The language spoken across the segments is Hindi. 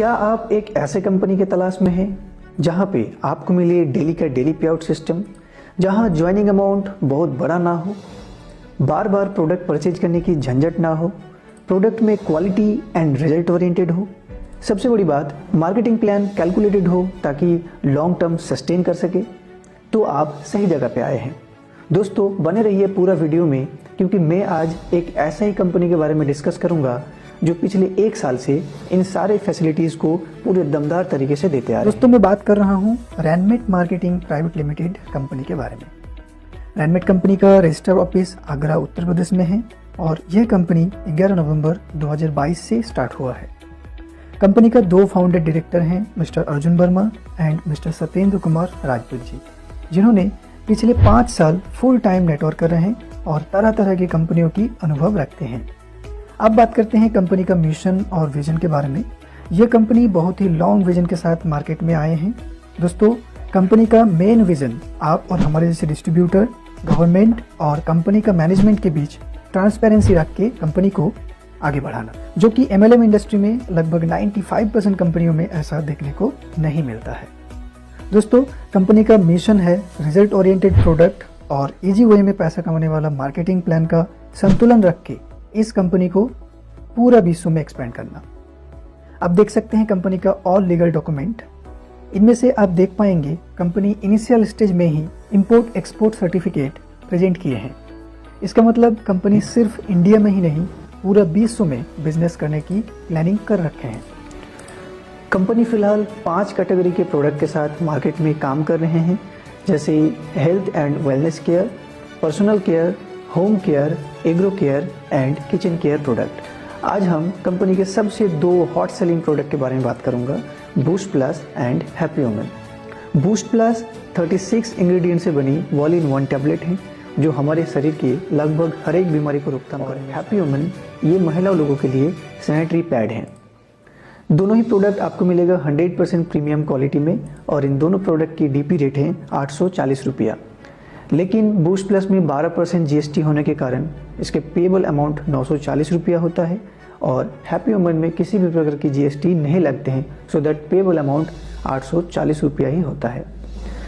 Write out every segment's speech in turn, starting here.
क्या आप एक ऐसे कंपनी के तलाश में हैं जहां पे आपको मिले डेली का डेली पे आउट सिस्टम, जहां ज्वाइनिंग अमाउंट बहुत बड़ा ना हो, बार बार प्रोडक्ट परचेज करने की झंझट ना हो, प्रोडक्ट में क्वालिटी एंड रिजल्ट ओरिएंटेड हो, सबसे बड़ी बात मार्केटिंग प्लान कैलकुलेटेड हो ताकि लॉन्ग टर्म सस्टेन कर सके, तो आप सही जगह पे आए हैं। दोस्तों बने रहिए पूरा वीडियो में, क्योंकि मैं आज एक ऐसा ही कंपनी के बारे में डिस्कस करूंगा जो पिछले 1 साल से इन सारे फैसिलिटीज़ को पूरे दमदार तरीके से देते आ रहे हैं। दोस्तों मैं बात कर रहा हूँ रैनमेट मार्केटिंग प्राइवेट लिमिटेड कंपनी के बारे में। रैनमेट कंपनी का रजिस्टर ऑफिस आगरा उत्तर प्रदेश में है और यह कंपनी 11 नवंबर 2022 से स्टार्ट हुआ है। कंपनी का 2 फाउंडर डायरेक्टर हैं, mister Arjun Verma and mister Satyendra Kumar Rajput ji, जिन्होंने पिछले 5 साल फुल टाइम नेटवर्क कर रहे हैं और तरह तरह की कंपनियों की अनुभव रखते हैं। अब बात करते हैं कंपनी का मिशन और विजन के बारे में। यह कंपनी बहुत ही लॉन्ग विजन के साथ मार्केट में आए हैं। दोस्तों कंपनी का मेन विजन आप और हमारे जैसे डिस्ट्रीब्यूटर, गवर्नमेंट और कंपनी का मैनेजमेंट के बीच ट्रांसपेरेंसी रख के कंपनी को आगे बढ़ाना, जो कि MLM इंडस्ट्री में लगभग 95% कंपनियों में ऐसा देखने को नहीं मिलता है। दोस्तों कंपनी का मिशन है रिजल्ट ओरिएंटेड प्रोडक्ट और इजी वे में पैसा कमाने वाला मार्केटिंग प्लान का संतुलन रख के इस कंपनी को पूरा विश्व में एक्सपेंड करना। आप देख सकते हैं कंपनी का ऑल लीगल डॉक्यूमेंट। इनमें से आप देख पाएंगे कंपनी इनिशियल स्टेज में ही इंपोर्ट एक्सपोर्ट सर्टिफिकेट प्रेजेंट किए हैं। इसका मतलब कंपनी सिर्फ इंडिया में ही नहीं पूरा विश्व में बिजनेस करने की प्लानिंग कर रखे हैं। कंपनी फिलहाल 5 कैटेगरी के प्रोडक्ट के साथ मार्केट में काम कर रहे हैं, जैसे health and wellness care, personal care, home care, agro care and kitchen care product. आज हम कंपनी के सबसे 2 हॉट सेलिंग प्रोडक्ट के बारे में बात करूंगा, boost plus and happy women. Boost plus 36 ingredient से बनी ऑल इन वन टैबलेट है जो हमारे शरीर की लगभग हर एक बीमारी को रोकथाम करें। हैप्पी वुमेन ये महिला लोगों के लिए सैनिटरी पैड हैं। दोनों ही प्रोडक्ट आपको मिलेगा 100% प्रीमियम क्वालिटी में और इन दोनों प्रोडक्ट की DP रेट है 840 रुपया। लेकिन बूस्ट प्लस में 12% GST होने के कारण इसके पेएबल अमाउंट 940 रुपया होता है और हैप्पी वुमेन में किसी भी प्रकार की GST नहीं लगते हैं, सो दैट पेएबल अमाउंट 840 रुपया ही होता है।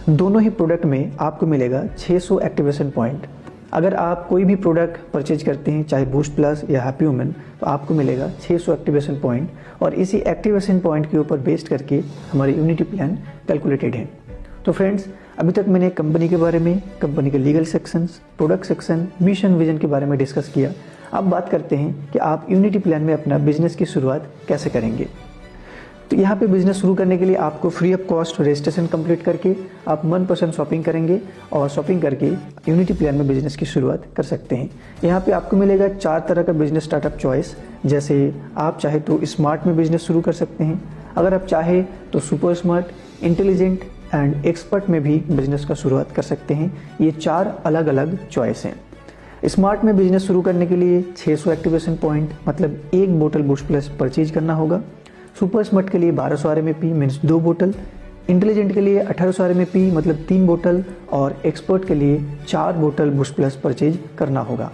दोनों ही प्रोडक्ट में आपको मिलेगा 600 एक्टिवेशन पॉइंट। अगर आप कोई भी प्रोडक्ट परचेज करते हैं, चाहे बूस्ट प्लस या हैप्पी वुमेन, तो आपको मिलेगा 600 एक्टिवेशन पॉइंट और इसी एक्टिवेशन पॉइंट के ऊपर बेस्ड करके हमारी यूनिटी प्लान कैलकुलेटेड है। तो फ्रेंड्स अभी तक मैंने कंपनी के बारे में, कंपनी के legal sections, product section, mission vision के बारे में डिस्कस किया। अब बात करते हैं कि आप यूनिटी प्लान में अपना बिजनेस की शुरुआत कैसे करेंगे। तो यहाँ पे बिजनेस शुरू करने के लिए आपको free of cost registration complete करके आप मनपसंद शॉपिंग करेंगे और शॉपिंग करके यूनिटी प्लान में बिजनेस की शुरुआत कर सकते हैं। यहाँ पे आपको मिलेगा 4 तरह का बिजनेस स्टार्टअप चॉइस। जैसे आप चाहे तो स्मार्ट में बिजनेस शुरू कर सकते हैं, अगर आप चाहे तो super smart, intelligent and expert में भी बिजनेस का शुरुआत कर सकते हैं। ये 4 अलग अलग चॉइस हैं। स्मार्ट में बिजनेस शुरू करने के लिए 600 एक्टिवेशन पॉइंट मतलब 1 बोतल बूस्ट प्लस परचेज करना होगा। सुपर स्मार्ट के लिए 1200 RMAP मीन्स 2 बोतल, इंटेलिजेंट के लिए 1800 RMAP मतलब 3 बोतल और एक्सपर्ट के लिए 4 बोतल बूस्ट प्लस परचेज करना होगा।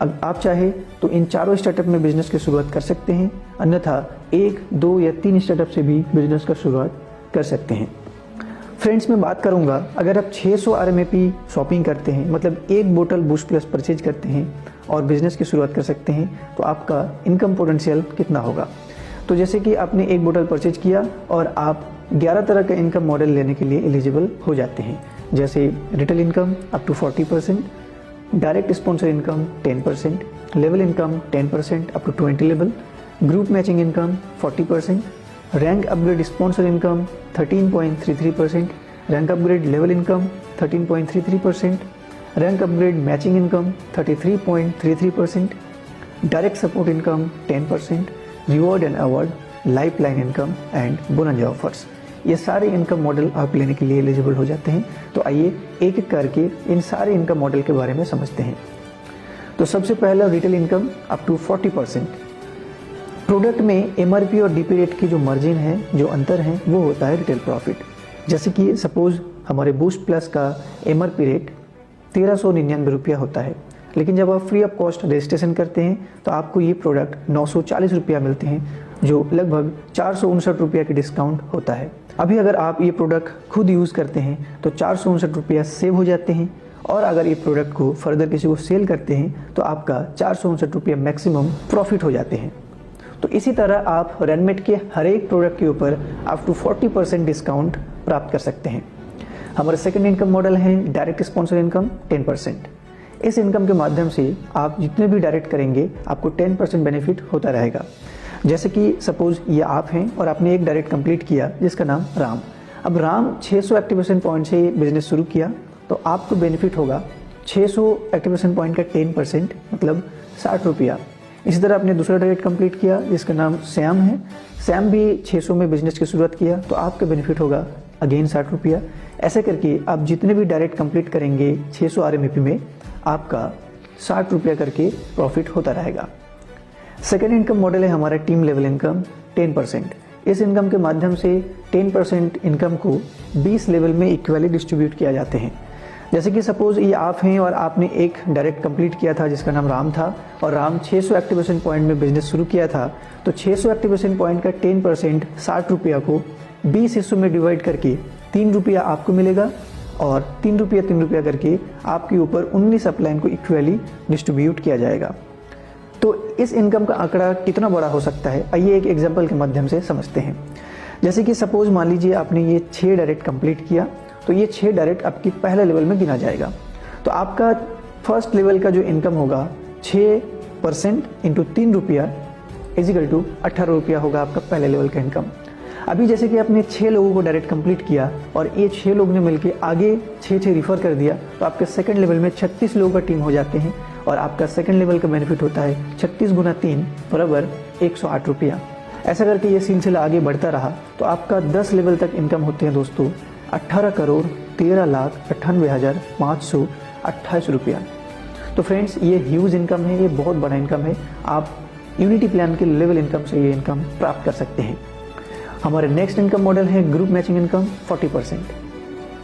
अब आप चाहे तो इन चारों स्टार्टअप में बिजनेस की शुरुआत कर सकते हैं, अन्यथा 1, 2 या 3 स्टार्टअप से भी बिजनेस का शुरुआत कर सकते हैं। फ्रेंड्स मैं बात करूंगा, अगर आप 600 RMAP शॉपिंग करते हैं मतलब 1 बोतल बूस्ट प्लस परचेज करते हैं और बिजनेस की शुरुआत कर सकते हैं, तो आपका इनकम पोटेंशियल कितना होगा। तो जैसे कि आपने 1 बोतल परचेज किया और आप 11 तरह का इनकम मॉडल लेने के लिए एलिजिबल हो जाते हैं, जैसे retail income up to 40%, direct sponsor income 10%, level income 10% up to 20 level, group matching income 40%, rank upgrade sponsor income 13.33%, rank upgrade level income 13.33%, rank upgrade matching income 33.33%, direct support income 10%, reward and award, life line income and bonus offers. ये सारे इनकम मॉडल आप लेने के लिए एलिजिबल हो जाते हैं। तो आइए एक एक करके इन सारे इनकम मॉडल के बारे में समझते हैं। तो सबसे पहला retail income up to 40%। Product में MRP और DP रेट की जो मार्जिन है, जो अंतर है, वो होता है रिटेल प्रॉफिट। जैसे कि सपोज हमारे बूस्ट प्लस का MRP रेट 1399 रुपया होता है, लेकिन जब आप फ्री ऑफ कॉस्ट रजिस्ट्रेशन करते हैं तो आपको ये प्रोडक्ट 940 रुपया मिलते हैं जो लगभग 459 रुपया की डिस्काउंट होता है। अभी अगर आप ये प्रोडक्ट खुद यूज़ करते हैं तो 459 रुपया सेव हो जाते हैं, और अगर ये प्रोडक्ट को फर्दर किसी को सेल करते हैं तो आपका 459 रुपया मैक्सिमम प्रॉफिट हो जाते हैं। तो इसी तरह आप रैनमेट के हर एक प्रोडक्ट के ऊपर अप टू 40% डिस्काउंट प्राप्त कर सकते हैं। हमारा सेकंड इनकम मॉडल है डायरेक्ट स्पॉन्सर इनकम 10%। इस इनकम के माध्यम से आप जितने भी डायरेक्ट करेंगे आपको 10% बेनिफिट होता रहेगा। जैसे कि सपोज ये आप हैं और आपने एक डायरेक्ट कंप्लीट किया जिसका नाम राम। अब राम 600 एक्टिवेशन पॉइंट से बिजनेस शुरू किया तो आपको बेनिफिट होगा 600 एक्टिवेशन पॉइंट का 10% मतलब 60 रुपया। इसी तरह आपने दूसरा डायरेक्ट कंप्लीट किया जिसका नाम श्याम है। श्याम भी 600 में बिजनेस की शुरुआत किया तो आपका बेनिफिट होगा अगेन 60 रुपया। ऐसे करके आप जितने भी डायरेक्ट कंप्लीट करेंगे 600 RMAP में आपका 60 रुपया करके प्रॉफिट होता रहेगा। सेकेंड इनकम मॉडल है हमारा टीम लेवल इनकम 10%। इस इनकम के माध्यम से 10% इनकम को 20 लेवल में इक्वली डिस्ट्रीब्यूट किया जाते हैं। जैसे कि सपोज ये आप हैं और आपने एक डायरेक्ट कंप्लीट किया था जिसका नाम राम था, और राम 600 एक्टिवेशन पॉइंट में बिजनेस शुरू किया था, तो 600 एक्टिवेशन पॉइंट का 10% 60 रुपया को 20 हिस्सों में डिवाइड करके 3 रुपया आपको मिलेगा, और 3 रुपया करके आपके ऊपर 19 अपलाइन को इक्वली डिस्ट्रीब्यूट किया जाएगा। तो इस इनकम का आंकड़ा कितना बड़ा हो सकता है, आइए एक एग्जाम्पल के माध्यम से समझते हैं। जैसे कि सपोज मान लीजिए आपने ये 6 डायरेक्ट कंप्लीट किया, तो ये 6 डायरेक्ट आपकी पहले लेवल में गिना जाएगा। तो आपका फर्स्ट लेवल का जो इनकम होगा 6% इंटू 3 रुपया इजिकल टू 18 रुपया होगा आपका पहले लेवल का इनकम। अभी जैसे कि आपने 6 लोगों को डायरेक्ट कंप्लीट किया और ये 6 लोग ने मिलकर आगे 6 रिफर कर दिया, तो आपके सेकंड लेवल में 36 लोगों का टीम हो जाते हैं, और आपका सेकंड लेवल का बेनिफिट होता है 36 गुना 3 बराबर 108 रुपया। ऐसा करके ये सिलसिला आगे बढ़ता रहा तो आपका 10 लेवल तक इनकम होते हैं दोस्तों 18,13,98,528 रुपया। तो फ्रेंड्स ये ह्यूज इनकम है, ये बहुत बड़ा इनकम है। आप यूनिटी प्लान के लेवल इनकम से ये इनकम प्राप्त कर सकते हैं। हमारे नेक्स्ट इनकम मॉडल है ग्रुप मैचिंग इनकम 40%।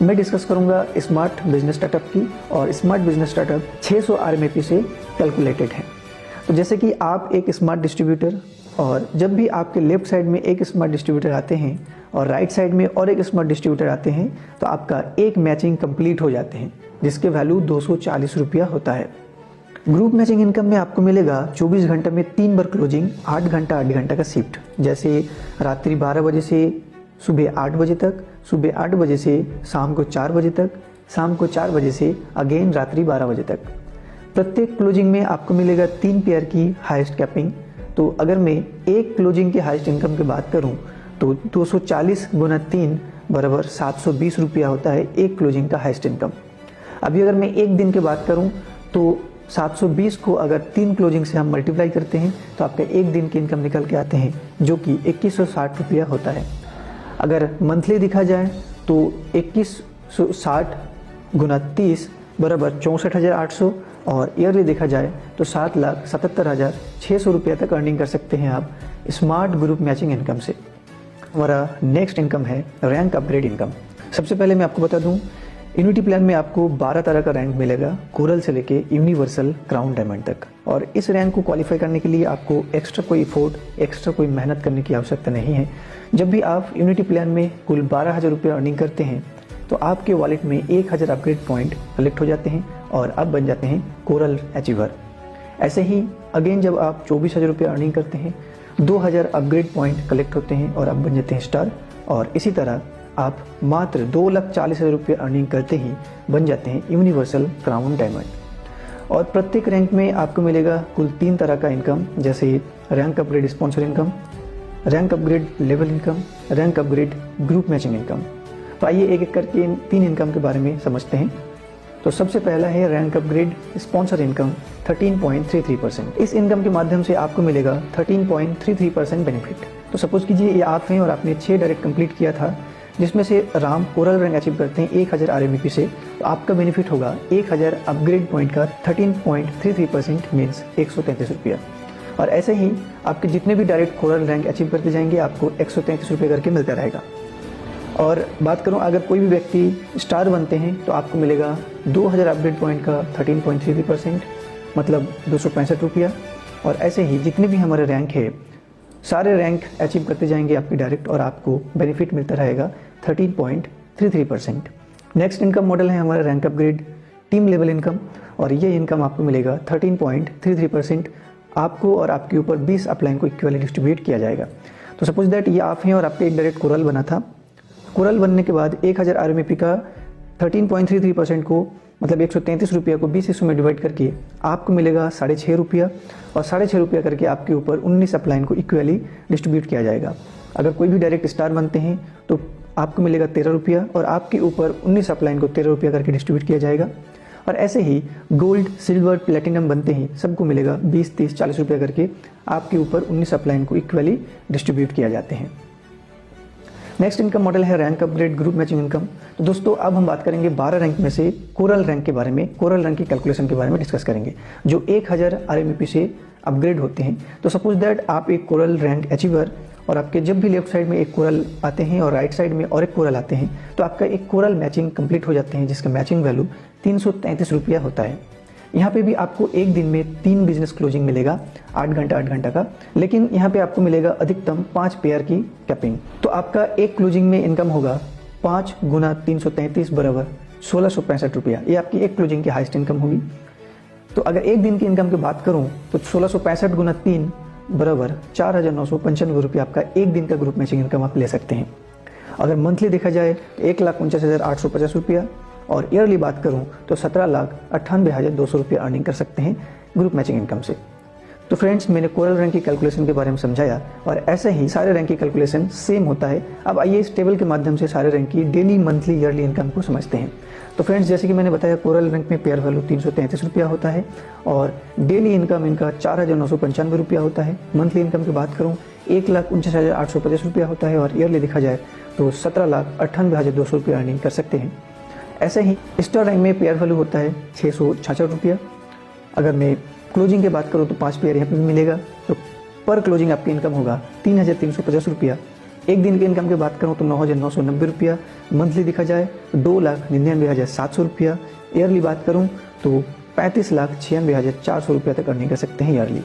मैं डिस्कस करूंगा स्मार्ट बिजनेस स्टार्टअप की, और स्मार्ट बिजनेस स्टार्टअप 600 RMAP से कैलकुलेटेड है। तो जैसे कि आप एक स्मार्ट डिस्ट्रीब्यूटर, और जब भी आपके लेफ्ट साइड में एक स्मार्ट डिस्ट्रीब्यूटर आते हैं और राइट साइड में और एक स्मार्ट डिस्ट्रीब्यूटर आते हैं, तो आपका एक मैचिंग कंप्लीट हो जाते हैं जिसके वैल्यू 240 रुपया होता है। ग्रुप मैचिंग इनकम में आपको मिलेगा 24 घंटे में 3 बार क्लोजिंग, 8 घंटा का शिफ्ट। जैसे रात्रि 12 बजे से सुबह 8 बजे तक, सुबह 8 बजे से शाम को 4 बजे तक, शाम को 4 बजे से अगेन रात्रि 12 बजे तक। प्रत्येक क्लोजिंग में आपको मिलेगा 3 पेयर की हाईएस्ट कैपिंग। तो अगर मैं एक क्लोजिंग की हाईएस्ट इनकम की बात करूं तो 240 गुना 3 बराबर 720 रुपया होता है एक क्लोजिंग का हाईएस्ट इनकम। अभी अगर मैं एक दिन की बात करूं तो 720 को अगर 3 क्लोजिंग से हम मल्टीप्लाई करते हैं तो आपका एक दिन की इनकम निकल के आते हैं जो कि 2160 रुपया होता है। अगर मंथली देखा जाए तो 2160 गुना 30 बराबर 64,800, और ईयरली देखा जाए तो 7,77,600 रुपया तक अर्निंग कर सकते हैं आप स्मार्ट ग्रुप मैचिंग इनकम से। हमारा नेक्स्ट इनकम है रैंक अपग्रेड इनकम। सबसे पहले मैं आपको बता दूं, यूनिटी प्लान में आपको 12 तरह का रैंक मिलेगा, कोरल से लेके यूनिवर्सल क्राउन डायमंड तक। और इस रैंक को क्वालिफाई करने के लिए आपको एक्स्ट्रा कोई एफोर्ट, एक्स्ट्रा कोई मेहनत करने की आवश्यकता नहीं है। जब भी आप यूनिटी प्लान में कुल 12,000 रुपये अर्निंग करते हैं तो आपके वॉलेट में 1,000 अपग्रेड पॉइंट कलेक्ट हो जाते हैं और अब बन जाते हैं कोरल अचीवर। ऐसे ही अगेन जब आप 24,000 रुपये अर्निंग करते हैं 2,000 अपग्रेड पॉइंट कलेक्ट होते हैं और अब बन जाते हैं स्टार। और इसी तरह आप मात्र 2,40,000 रुपये अर्निंग करते ही बन जाते हैं यूनिवर्सल क्राउन डायमंड। और प्रत्येक रैंक में आपको मिलेगा कुल 3 तरह का इनकम, जैसे rank upgrade sponsor income, rank upgrade level income, rank upgrade group matching income. तो आइए एक एक करके इन 3 इनकम के बारे में समझते हैं। तो सबसे पहला है रैंक अपग्रेड स्पॉन्सर इनकम 13.33%। इस इनकम के माध्यम से आपको मिलेगा 13.33% बेनिफिट। तो सपोज कीजिए ये आप हैं और आपने 6 डायरेक्ट कंप्लीट किया था, जिसमें से राम कोरल रैंक अचीव करते हैं 1,000 RMAP से, तो आपका बेनिफिट होगा 1,000 अपग्रेड पॉइंट का 13.33% मीन्स 133 रुपया। और ऐसे ही आपके जितने भी डायरेक्ट कोरल रैंक अचीव करते जाएंगे आपको 133 रुपये करके मिलता रहेगा। और बात करूं अगर कोई भी व्यक्ति स्टार बनते हैं तो आपको मिलेगा 2,000 अपग्रेड पॉइंट का 13.33% मतलब 265 रुपया। और ऐसे ही जितने भी हमारे रैंक है सारे रैंक अचीव करते जाएंगे आपके डायरेक्ट और आपको बेनिफिट मिलता रहेगा 13.33%। नेक्स्ट इनकम मॉडल है हमारा rank upgrade team level income, और ये इनकम आपको मिलेगा 13.33%। आपको और आपके ऊपर 20 अपलाइन को इक्वली डिस्ट्रीब्यूट किया जाएगा। तो सपोज दैट ये आप हैं और आपके एक डायरेक्ट कोरल बना था। कोरल बनने के बाद 1000 RMAP का 13.33% को मतलब 133 रुपया को 20 हिस्सों में डिवाइड करके आपको मिलेगा 6.5 रुपया, और 6.5 रुपया करके आपके ऊपर 19 अपलाइन को इक्वली डिस्ट्रीब्यूट किया जाएगा। अगर कोई भी डायरेक्ट स्टार बनते हैं तो आपको मिलेगा 13 रुपया, और आपके ऊपर 19 अपलाइन को 13 रुपया करके डिस्ट्रीब्यूट किया जाएगा। और ऐसे ही गोल्ड, सिल्वर, प्लेटिनम बनते हैं सबको मिलेगा 20, 30, 40 रुपया करके आपके ऊपर 19 अपलाइन को इक्वली डिस्ट्रीब्यूट किया जाते हैं। नेक्स्ट इनकम मॉडल है rank upgrade group matching income. तो दोस्तों अब हम बात करेंगे 12 रैंक में से कोरल रैंक के बारे में, कोरल रैंक की कैलकुलेशन के बारे में डिस्कस करेंगे, जो 1000 RMAP से अपग्रेड होते हैं। तो सपोज दैट आप एक कोरल रैंक अचीवर, और आपके जब भी लेफ्ट साइड में एक कोरल आते हैं और राइट साइड में और एक कोरल आते हैं तो आपका एक कोरल मैचिंग कंप्लीट हो जाते हैं, जिसका मैचिंग वैल्यू 333 रुपया होता है। यहाँ पे भी आपको एक दिन में 3 बिजनेस क्लोजिंग मिलेगा 8 घंटा का, लेकिन यहाँ पे आपको मिलेगा अधिकतम 5 पेयर की कैपिंग। तो आपका एक क्लोजिंग में इनकम होगा 5 गुना 333 बराबर 1665 रुपया। ये आपकी एक क्लोजिंग की हाईएस्ट इनकम होगी। तो अगर एक दिन की इनकम की बात करूँ तो 1665 गुना 3 बराबर 4995 रुपया आपका एक दिन का ग्रुप मैचिंग इनकम आप ले सकते हैं। अगर मंथली देखा जाए तो 1,49,850 रुपया, और ईयरली बात करूं तो 17,98,200 रुपया अर्निंग कर सकते हैं ग्रुप मैचिंग इनकम से। तो फ्रेंड्स, मैंने कोरल रैंक की कैलकुलेशन के बारे में समझाया, और ऐसे ही सारे रैंक की कैलकुलेशन सेम होता है। अब आइए इस टेबल के माध्यम से सारे रैंक की डेली, मंथली, ईयरली इनकम को समझते हैं। तो फ्रेंड्स, जैसे कि मैंने बताया कोरल रैंक में पेयर वैल्यू 333 रुपया होता है, और डेली इनकम इनका 4,995 रुपया होता है। मंथली इनकम की बात करूँ 1,49,850 रुपया होता है, और ईयरली देखा जाए तो 17,98,200 रुपया अर्निंग कर सकते हैं। ऐसे ही स्टार रैंक में पेयर वैल्यू होता है 666 रुपया। अगर मैं क्लोजिंग की बात करूँ तो 5 पेयर यहाँ पे भी मिलेगा, तो पर क्लोजिंग आपकी इनकम होगा 3,350 रुपया। एक दिन की इनकम की बात करूँ तो 9,990 रुपया। मंथली देखा जाए 2,99,700 रुपया। ईयरली बात करूँ तो 35,96,400 रुपया तक अर्निंग कर सकते हैं ईयरली।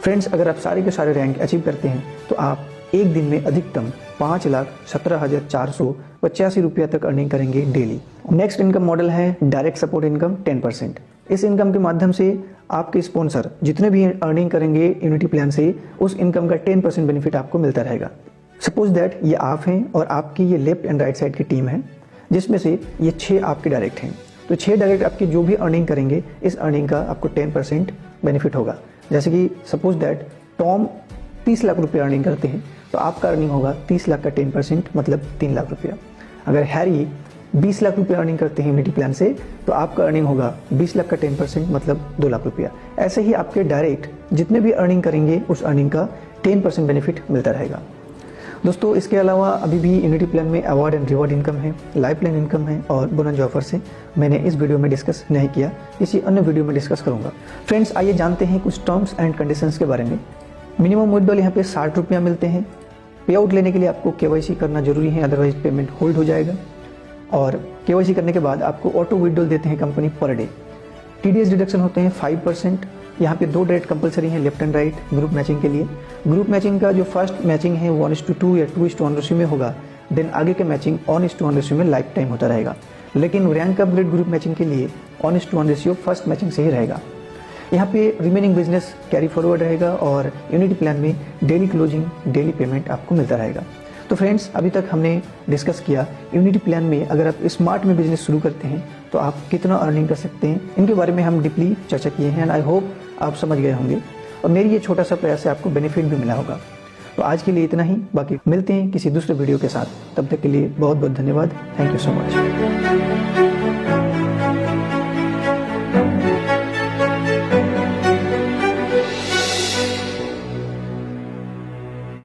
फ्रेंड्स, अगर आप सारे के सारे रैंक अचीव करते हैं तो आप एक दिन में अधिकतम 5,17,485 रुपया तक अर्निंग करेंगे डेली। नेक्स्ट इनकम मॉडल है डायरेक्ट सपोर्ट इनकम 10%। इस इनकम के माध्यम से आपके स्पॉन्सर जितने भी अर्निंग करेंगे यूनिटी प्लान से, उस इनकम का 10% बेनिफिट आपको मिलता रहेगा। सपोज दैट ये आप हैं और आपकी ये लेफ्ट एंड राइट साइड की टीम है, जिसमें से ये 6 आपके डायरेक्ट हैं। तो 6 डायरेक्ट आपकी जो भी अर्निंग करेंगे, इस अर्निंग का आपको 10% बेनिफिट होगा। जैसे कि सपोज दैट टॉम 30 लाख रुपये अर्निंग करते हैं, तो आपका अर्निंग होगा 30 लाख का 10% मतलब 3 लाख रुपया। अगर हैरी 20 लाख रुपये अर्निंग करते हैं यूनिटी प्लान से, तो आपका अर्निंग होगा 20 लाख का 10% मतलब 2 लाख रुपया। ऐसे ही आपके डायरेक्ट जितने भी अर्निंग करेंगे, उस अर्निंग का 10% बेनिफिट मिलता रहेगा। दोस्तों, इसके अलावा अभी भी यूनिटी प्लान में अवार्ड एंड रिवॉर्ड इनकम है, लाइफ प्लान इनकम है, और बोनस ऑफर से मैंने इस वीडियो में डिस्कस नहीं किया, किसी अन्य वीडियो में डिस्कस करूंगा। फ्रेंड्स, आइए जानते हैं कुछ टर्म्स एंड कंडीशंस के बारे में। मिनिमम विड्रॉल यहाँ पे 60 रुपया मिलते हैं। पे आउट लेने के लिए आपको KYC करना जरूरी है, अदरवाइज पेमेंट होल्ड हो जाएगा। और KYC करने के बाद आपको ऑटो विड्रॉल देते हैं company per day. TDS deduction होते हैं 5%। यहाँ पे 2 डायरेक्ट कंपलसरी हैं, left and right group matching के लिए। ग्रुप मैचिंग का जो फर्स्ट मैचिंग है 1:2 या 2:1 रेशियो में होगा, देन आगे के मैचिंग 1:1 रेशियो में लाइफ टाइम होता रहेगा। लेकिन रैंक अपग्रेड ग्रुप मैचिंग के लिए 1:1 रेशियो फर्स्ट मैचिंग से ही रहेगा। यहाँ पे रिमेनिंग बिजनेस कैरी फॉरवर्ड रहेगा, और यूनिटी प्लान में डेली क्लोजिंग, डेली पेमेंट आपको मिलता रहेगा। तो फ्रेंड्स, अभी तक हमने डिस्कस किया यूनिटी प्लान में अगर आप स्मार्ट में बिजनेस शुरू करते हैं तो आप कितना अर्निंग कर सकते हैं, इनके बारे में हम डीपली चर्चा किए हैं। एंड आई होप आप समझ गए होंगे, और मेरी ये छोटा सा प्रयास से आपको बेनिफिट भी मिला होगा। तो आज के लिए इतना ही, बाकी मिलते हैं किसी दूसरे वीडियो के साथ। तब तक के लिए बहुत बहुत धन्यवाद। Thank you so much.